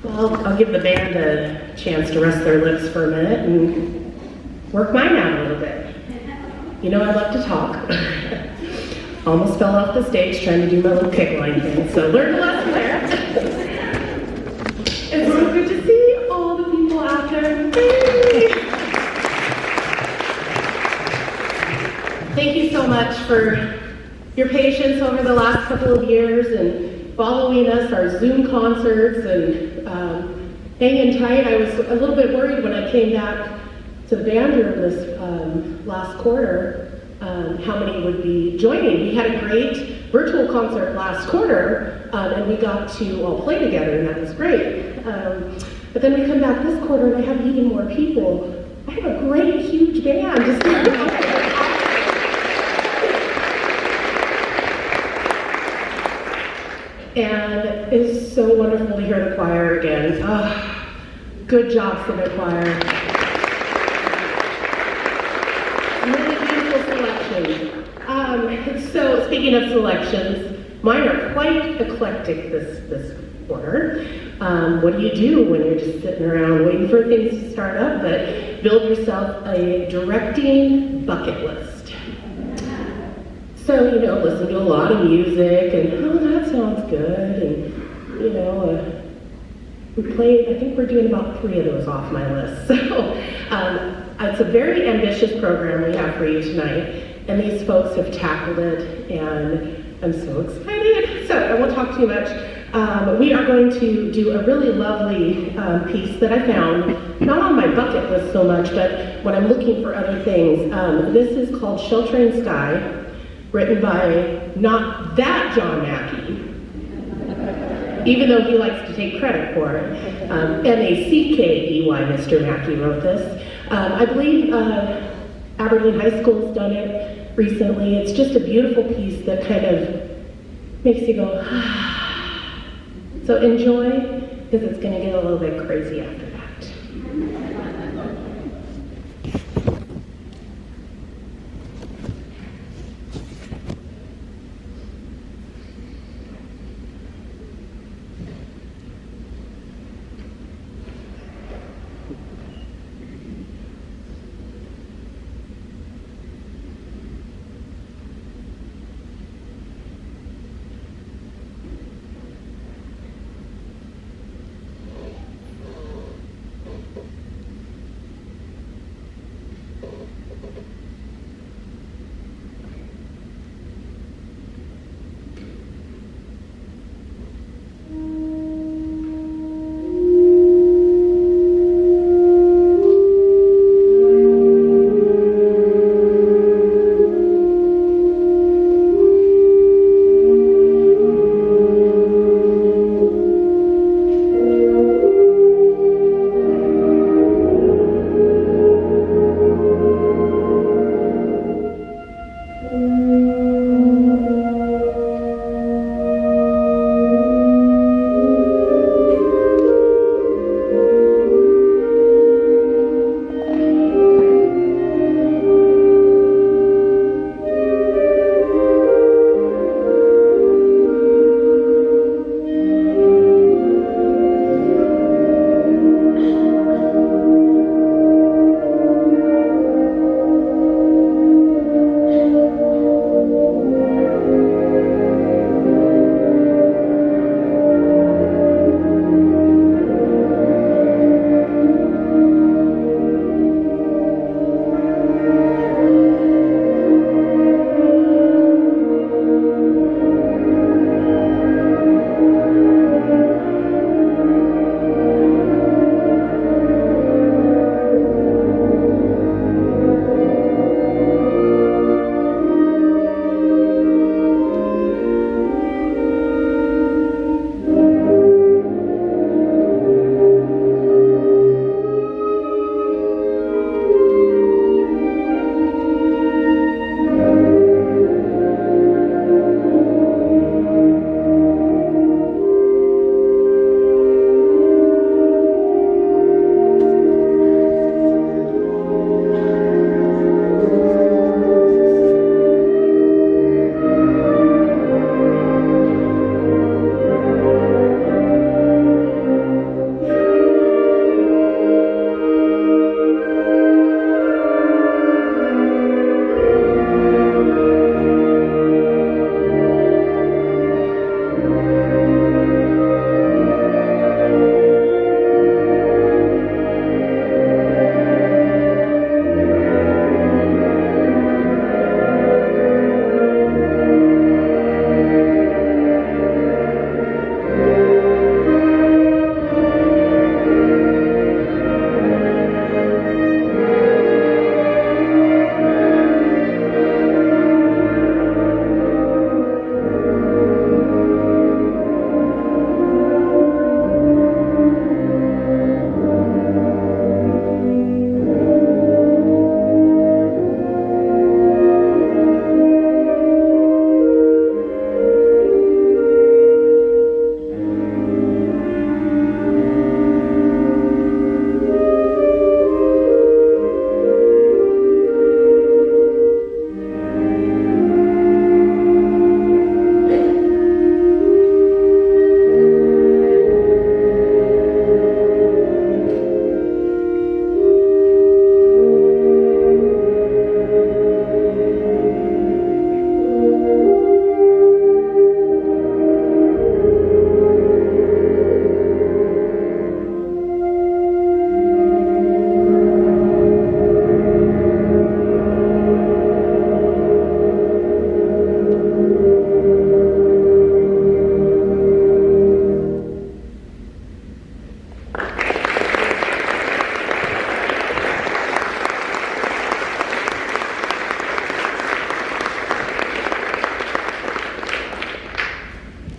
Well, I'll give the band a chance to rest their lips for a minute and work mine out a little bit. You know I love to talk. Almost fell off the stage trying to do my little kick line thing, so learned a lesson there. It's so good to see all the people out there. Hey. Thank you so much for your patience over the last couple of years and following us, our Zoom concerts, and hanging tight. I was a little bit worried when I came back to the band room this last quarter, how many would be joining. We had a great virtual concert last quarter, and we got to all play together, and that was great. But then we come back this quarter, and I have even more people. I have a great, huge band. And it's so wonderful to hear the choir again. Oh, good job for the choir. Really beautiful selection. So speaking of selections, mine are quite eclectic this quarter. What do you do when you're just sitting around waiting for things to start up? But build yourself a directing bucket list. So, listen to a lot of music, and that sounds good, and, we played, I think we're doing about 3 of those off my list. So, it's a very ambitious program we have for you tonight, and these folks have tackled it, and I'm so excited. So, I won't talk too much. We are going to do a really lovely piece that I found, not on my bucket list so much, but when I'm looking for other things. This is called Sheltering Sky, written by not that John Mackey, even though he likes to take credit for it. M-A-C-K-E-Y, Mr. Mackey wrote this. I believe Aberdeen High School's done it recently. It's just a beautiful piece that kind of makes you go, ah. So enjoy, because it's going to get a little bit crazy after that.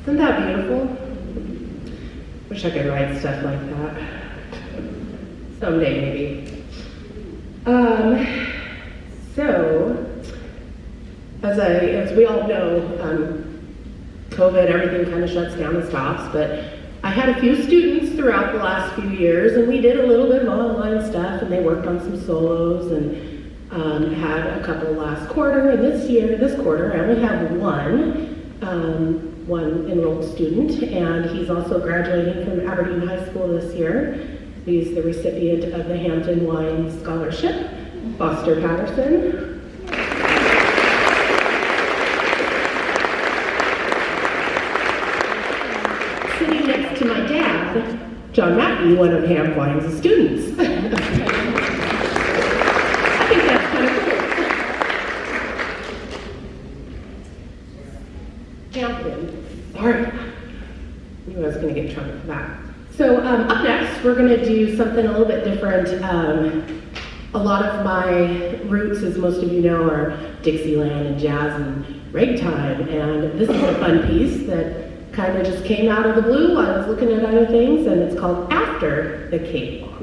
Isn't that beautiful? Wish I could write stuff like that. Someday, maybe. So, as we all know, COVID, everything kind of shuts down and stops, but I had a few students throughout the last few years, and we did a little bit of online stuff, and they worked on some solos, and had a couple last quarter, and this quarter, I only have one enrolled student, and he's also graduating from Aberdeen High School this year. He's the recipient of the Hampton Wine Scholarship, Foster Patterson. Sitting next to my dad, John Mackey, one of Ham Wine's students. I think that's kind of cool. Hampton. Sorry. I knew I was going to get in trouble for that. So up next, we're going to do something a little bit different. A lot of my roots, as most of you know, are Dixieland and jazz and ragtime. And this is a fun piece that kind of just came out of the blue. I was looking at other things, and it's called After the Cakewalk.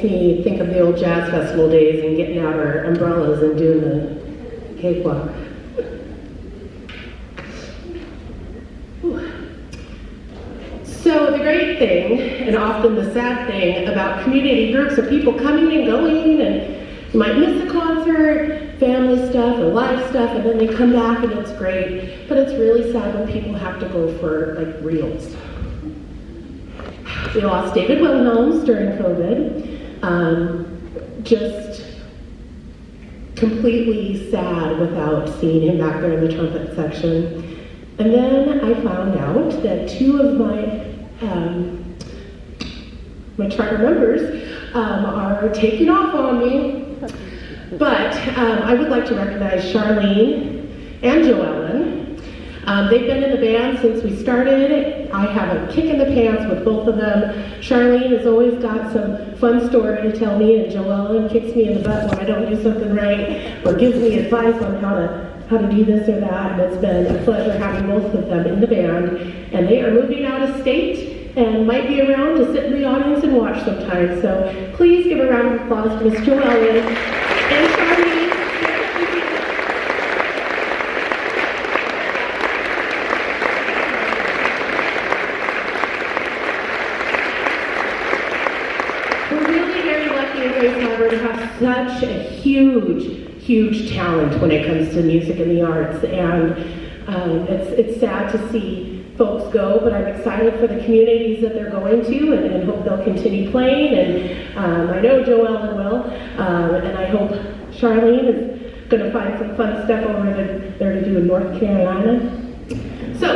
makes me think of the old jazz festival days and getting out our umbrellas and doing the cakewalk. So the great thing, and often the sad thing, about community groups are people coming and going, and you might miss a concert, family stuff or life stuff, and then they come back and it's great. But it's really sad when people have to go for like reals. We lost David Wilhelms during COVID. Just completely sad without seeing him back there in the trumpet section. And then I found out that two of my charter members are taking off on me. But I would like to recognize Charlene and Joellen. They've been in the band since we started. I have a kick in the pants with both of them. Charlene has always got some fun story to tell me, and Joellen kicks me in the butt when I don't do something right or gives me advice on how to do this or that. And it's been a pleasure having both of them in the band. And they are moving out of state and might be around to sit in the audience and watch sometime. So please give a round of applause to Miss Joellen and Charlene. To have such a huge talent when it comes to music and the arts, and it's sad to see folks go, but I'm excited for the communities that they're going to, and hope they'll continue playing, and I know Joellen will, and I hope Charlene is going to find some fun stuff over there to do in North Carolina. So,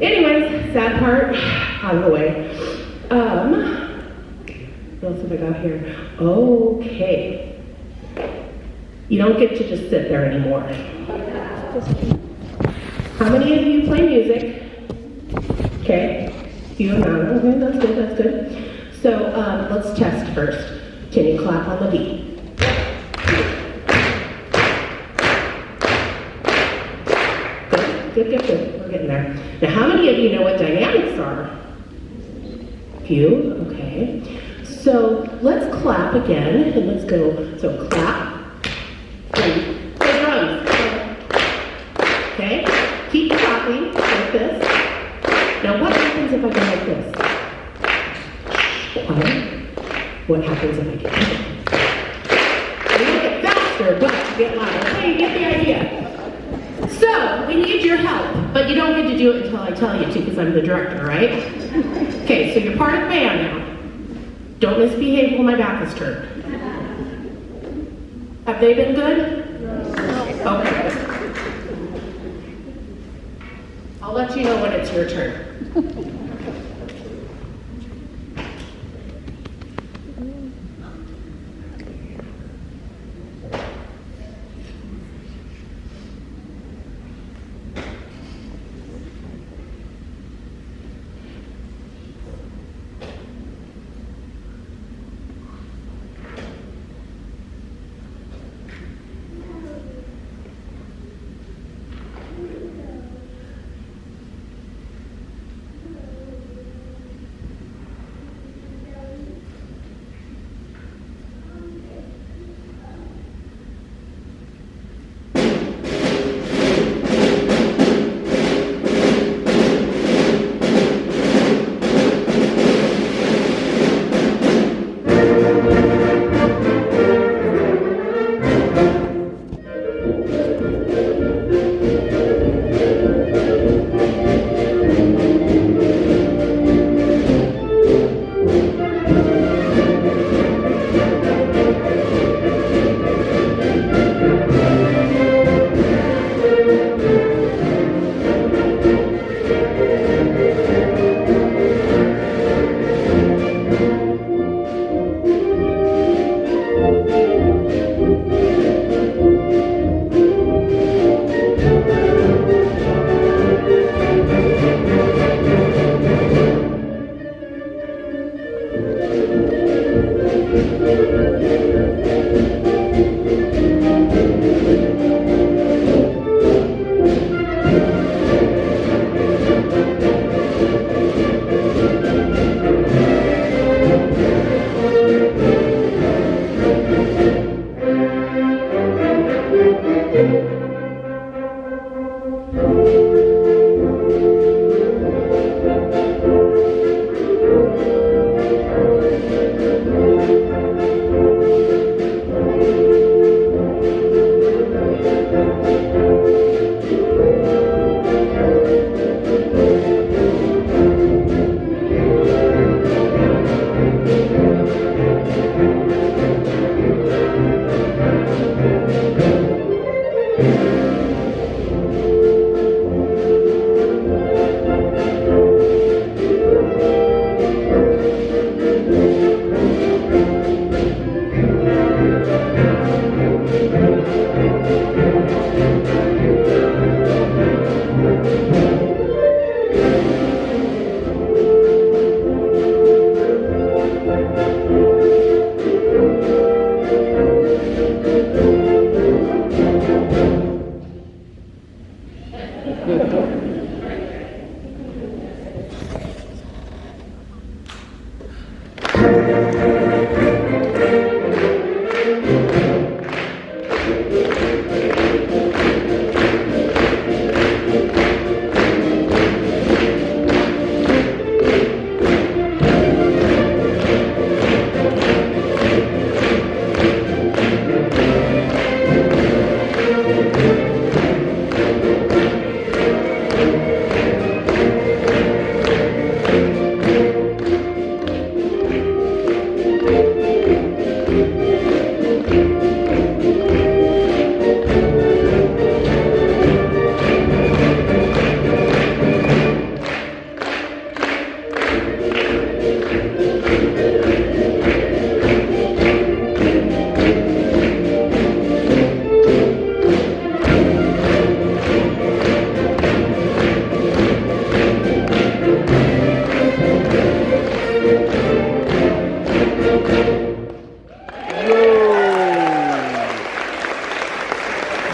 anyways, sad part out of the way. What else have I got here? Okay. You don't get to just sit there anymore. How many of you play music? Okay. Few amount. Okay, that's good. So let's test first. Can you clap on the beat? Good. We're getting there. Now, how many of you know what dynamics are? Few. Okay. So let's clap again, and let's go. So clap, and play drums. Okay? Keep clapping like this. Now what happens if I go like this? Quiet. What happens if I get like this? A little bit faster, but get louder. Okay, you get the idea. So we need your help, but you don't get to do it until I tell you to, because I'm the director, right? Okay, so you're part of the band now. Don't misbehave when my back is turned. Have they been good? No. Okay. I'll let you know when it's your turn.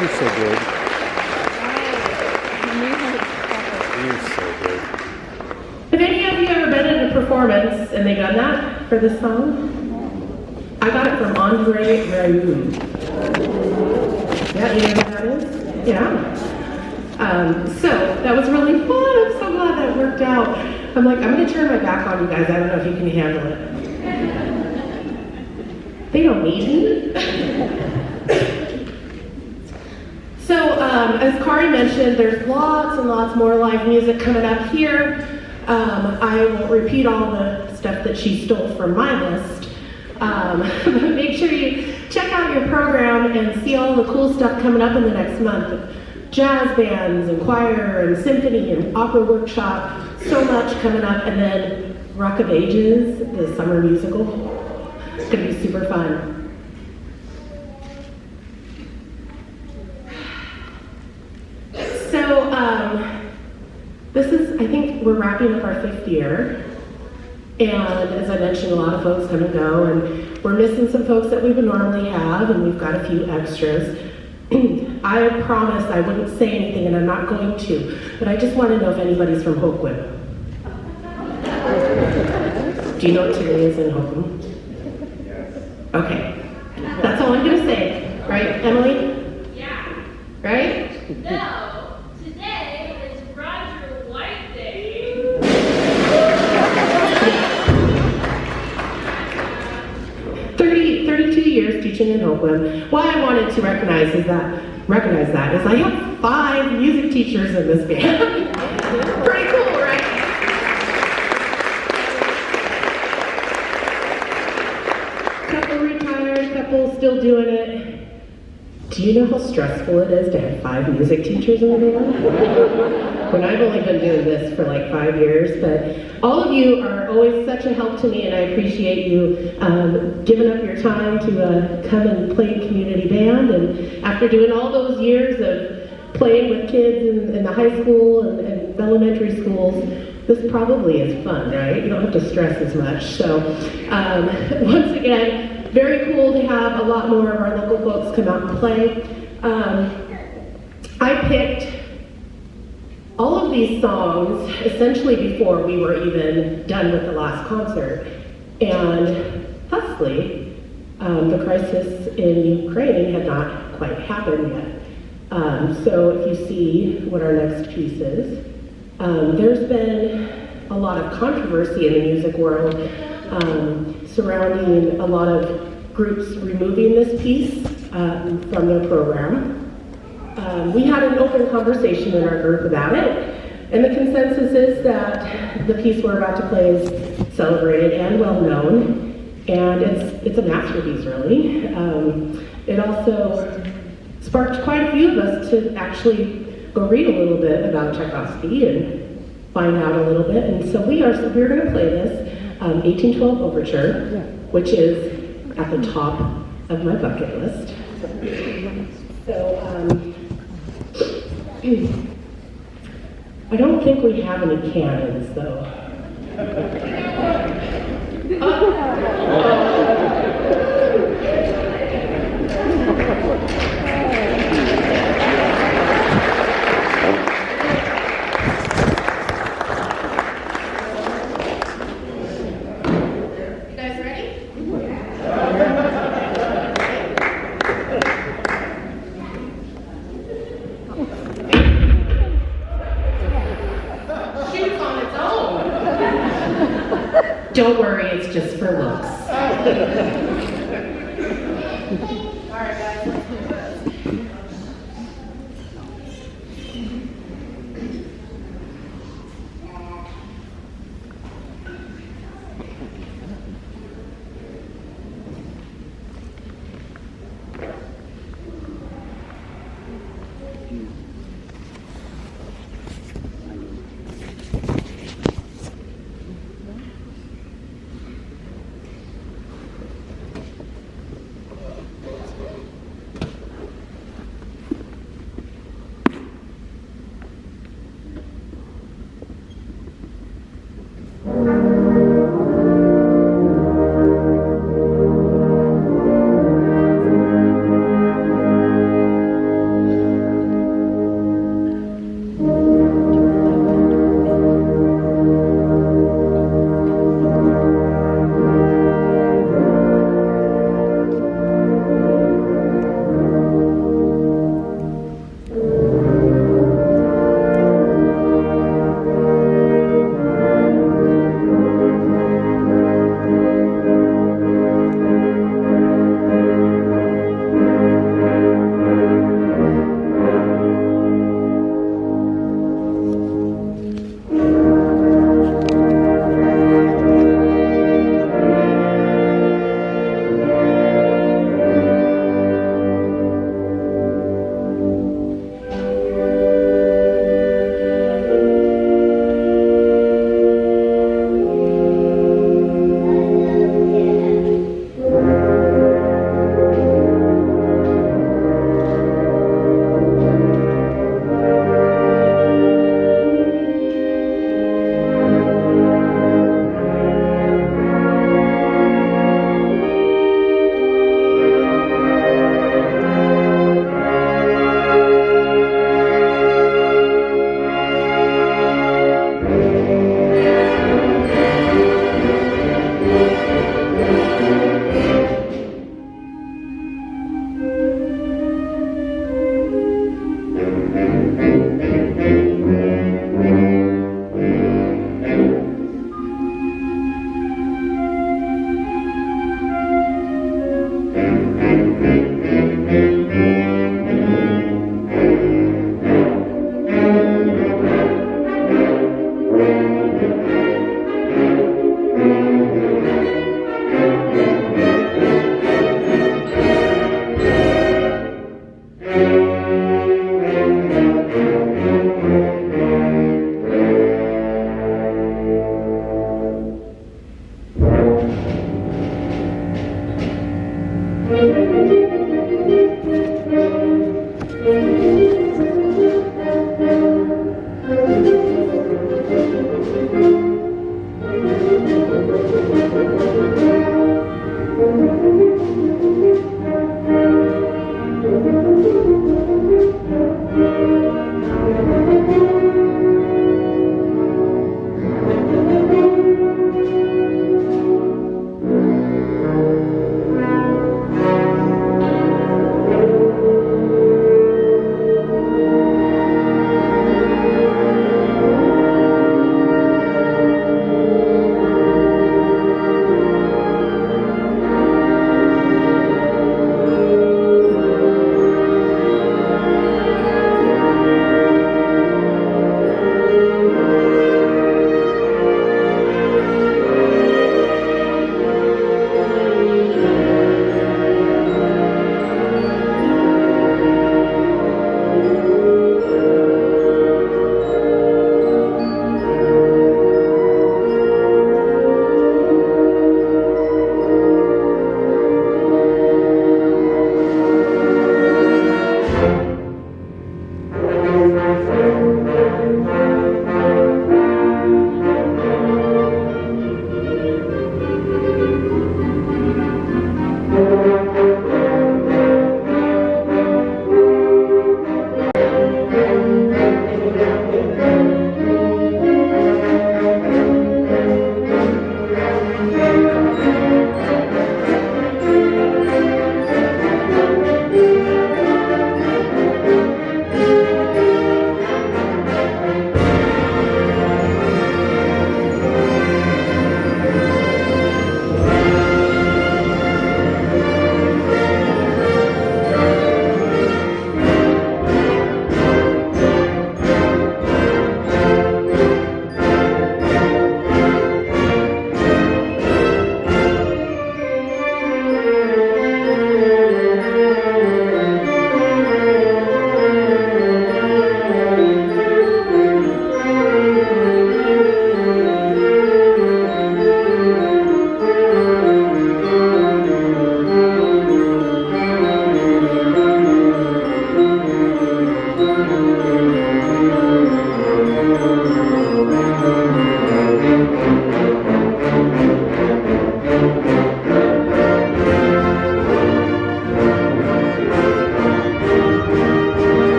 You're so good. You're so good. Have any of you ever been in a performance and they done that for this song? I got it from Andre Raoult. Yeah, you know who that is? Yeah. So that was really fun. I'm so glad that worked out. I'm like, I'm going to turn my back on you guys. I don't know if you can handle it. They don't need me. So, as Kari mentioned, there's lots and lots more live music coming up here. I won't repeat all the stuff that she stole from my list. But make sure you check out your program and see all the cool stuff coming up in the next month. Jazz bands and choir and symphony and opera workshop. So much coming up. And then Rock of Ages, the summer musical. It's going to be super fun. So, this is, I think we're wrapping up our 5th year. And as I mentioned, a lot of folks come and go, and we're missing some folks that we would normally have, and we've got a few extras. I promised I wouldn't say anything, and I'm not going to, but I just want to know if anybody's from Hoquiam. Do you know what today is in Hoquiam? Okay. That's all I'm going to say. Right, Emily? Yeah. Right? No. Today is Roger White Day. 32 years teaching in Hoquiam. What I wanted to recognize that is I have 5 music teachers in this band. Pretty cool, right? Couple retired, couple still doing it. Do you know how stressful it is to have 5 music teachers in the band? When I've only been doing this for like 5 years, but all of you are always such a help to me, and I appreciate you giving up your time to come and play in community band. And after doing all those years of playing with kids in the high school and elementary schools, this probably is fun, right? You don't have to stress as much. So once again, very cool to have a lot more of our local folks come out and play. I picked all of these songs essentially before we were even done with the last concert. And thusly, the crisis in Ukraine had not quite happened yet. So if you see what our next piece is, there's been a lot of controversy in the music world surrounding a lot of groups removing this piece from their program. We had an open conversation in our group about it, and the consensus is that the piece we're about to play is celebrated and well known, and it's a masterpiece, really. It also sparked quite a few of us to actually go read a little bit about Tchaikovsky and find out a little bit. And so we're going to play this 1812 Overture, which is at the top of my bucket list. So I don't think we have any cannons, though. Don't worry, it's just for looks. All right, guys, let's do this.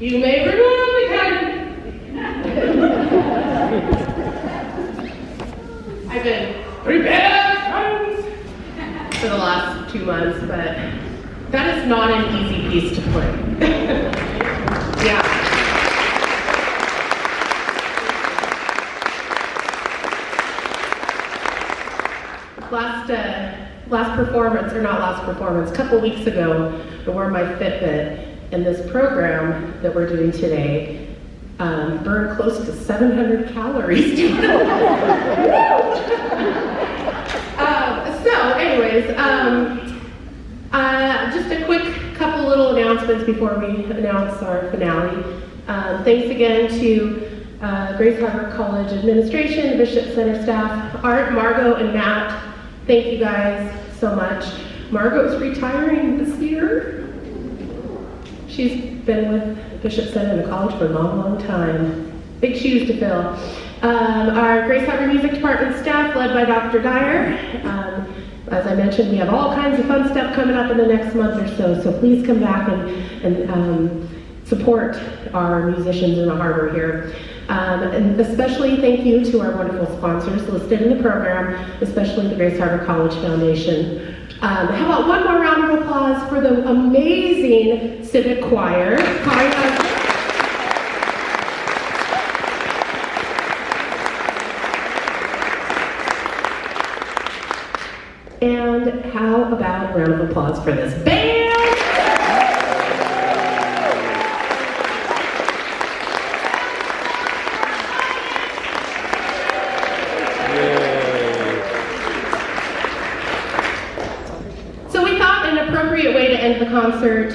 You may remove the curtain. I've been prepared for the last 2 months, but that is not an easy piece to play. Yeah. A couple weeks ago, I wore my Fitbit, and this program that we're doing today burned close to 700 calories. Just a quick couple little announcements before we announce our finale. Thanks again to Grace Harbor College administration, the Bishop Center staff, Art, Margot, and Matt. Thank you guys so much. Margot's retiring this year. She's been with Bishop Center and the college for a long, long time. Big shoes to fill. Our Grace Harbor Music Department staff, led by Dr. Dyer. As I mentioned, we have all kinds of fun stuff coming up in the next month or so, so please come back and support our musicians in the harbor here. And especially thank you to our wonderful sponsors listed in the program, especially the Grace Harbor College Foundation. How about one more round of applause for the amazing Civic Choir. And how about a round of applause for this band? The concert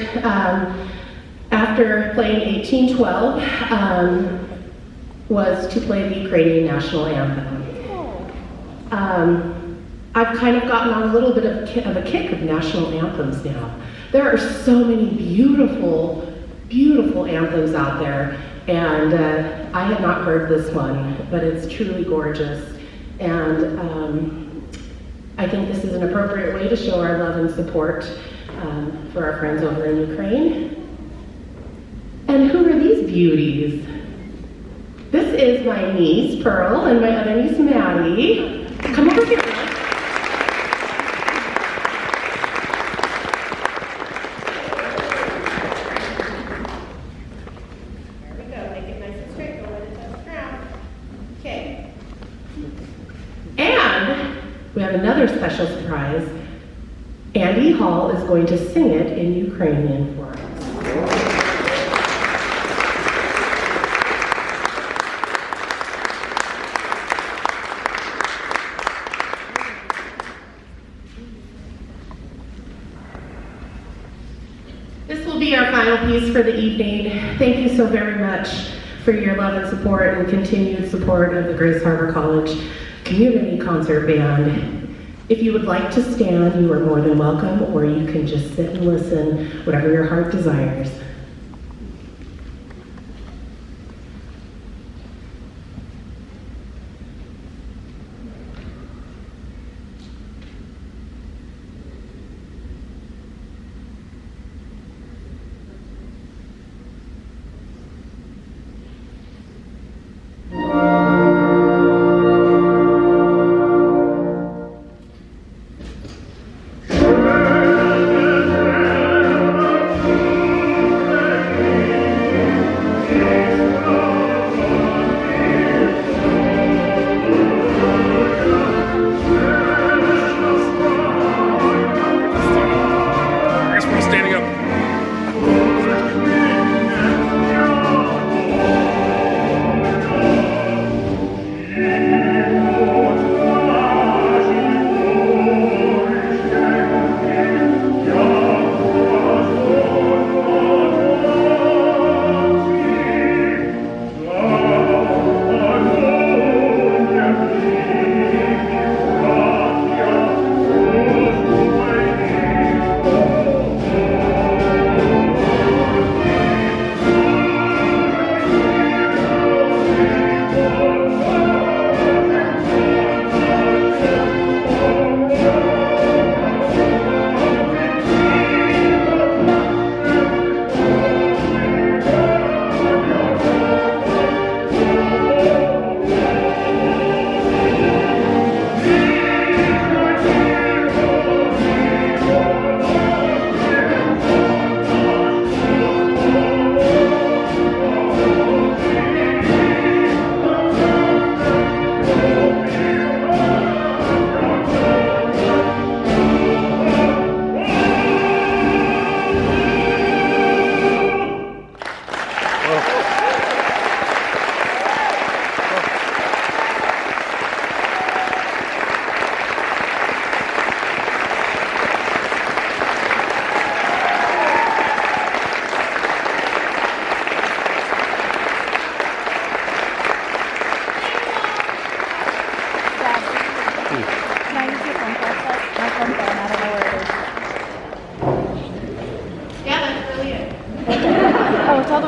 after playing 1812 was to play the Ukrainian national anthem. I've kind of gotten on a little bit of a kick of national anthems now. There are so many beautiful, beautiful anthems out there, and I had not heard this one, but it's truly gorgeous. And I think this is an appropriate way to show our love and support for our friends over in Ukraine. And who are these beauties? This is my niece, Pearl, and my other niece, Maddie. Come over here. There we go. Make it nice and straight. Don't let it touch the ground. Okay. And we have another special surprise. Andy Hall is going to sing it in Ukrainian for us. This will be our final piece for the evening. Thank you so very much for your love and support and continued support of the Grace Harbor College Community Concert Band. If you would like to stand, you are more than welcome, or you can just sit and listen, whatever your heart desires.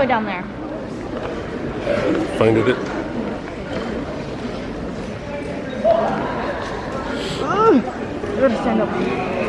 down there. Finded it. You gotta stand up.